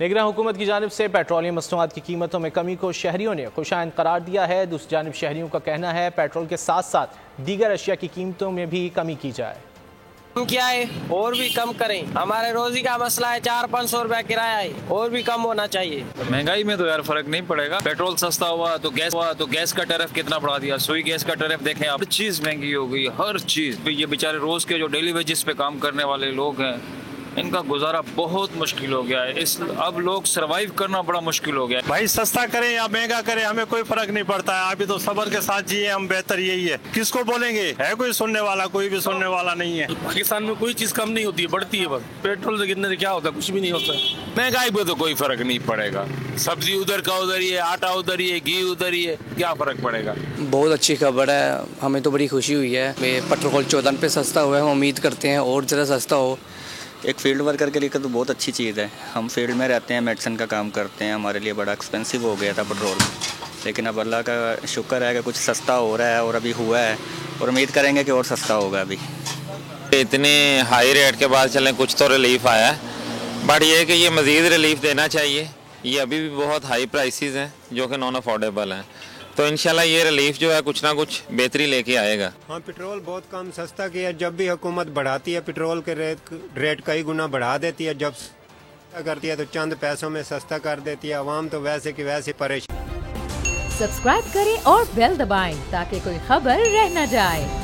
निगरान हुकूमत की जानिब से पेट्रोलियम मसनूआत की कीमतों में कमी को शहरियों ने खुशाइंद करार दिया है। दूसरी जानिब शहरियों का कहना है पेट्रोल के साथ साथ दीगर अशिया की कीमतों में भी कमी की जाए। क्या है और भी कम करें, हमारे रोजी का मसला है, 400-500 रुपया किराया है, और भी कम होना चाहिए। महंगाई में तो यार फर्क नहीं पड़ेगा। पेट्रोल सस्ता हुआ तो गैस का टैरिफ कितना बढ़ा दिया। सुई गैस का टैरिफ देखें, हर चीज महंगी हो गई, हर चीज। ये बेचारे रोज के जो डेली वेजेस पे काम करने वाले लोग हैं, इनका गुजारा बहुत मुश्किल हो गया है। अब लोग सरवाइव करना बड़ा मुश्किल हो गया है। भाई सस्ता करें या महंगा करें, हमें कोई फर्क नहीं पड़ता है। अभी तो सब्र के साथ जिए हम, बेहतर यही है। किसको बोलेंगे, है कोई सुनने वाला? कोई भी सुनने वाला नहीं है। पाकिस्तान में कोई चीज कम नहीं होती है, बढ़ती है बस। पेट्रोल से कितने से क्या होता है, कुछ भी नहीं होता है। महंगाई पे तो कोई फर्क नहीं पड़ेगा। सब्जी उधर का उधर ही है, आटा उधर ही है, घी उधर ही है, क्या फर्क पड़ेगा। बहुत अच्छी खबर है, हमें तो बड़ी खुशी हुई है। पेट्रोल 14 रुपये सस्ता हुआ है, हम उम्मीद करते हैं और ज़्यादा सस्ता हो। एक फील्ड वर्कर के लिए तो बहुत अच्छी चीज़ है। हम फील्ड में रहते हैं, मेडिसिन का काम करते हैं, हमारे लिए बड़ा एक्सपेंसिव हो गया था पेट्रोल, लेकिन अब अल्लाह का शुक्र है कि कुछ सस्ता हो रहा है और अभी हुआ है, और उम्मीद करेंगे कि और सस्ता होगा। अभी इतने हाई रेट के बाद चलें कुछ तो रिलीफ आया है, बट ये है कि ये मज़ीद रिलीफ देना चाहिए। ये अभी भी बहुत हाई प्राइसेस हैं जो कि नॉन अफोर्डेबल हैं, तो इंशाल्लाह ये रिलीफ जो है कुछ ना कुछ बेहतरी लेके आएगा। हाँ, पेट्रोल बहुत कम सस्ता किया। जब भी हुकूमत बढ़ाती है पेट्रोल के रेट कई गुना बढ़ा देती है। जब सस्ता करती है तो चंद पैसों में सस्ता कर देती है। आवाम तो वैसे की वैसे परेशान। सब्सक्राइब करें और बेल दबाएं ताकि कोई खबर रह न जाए।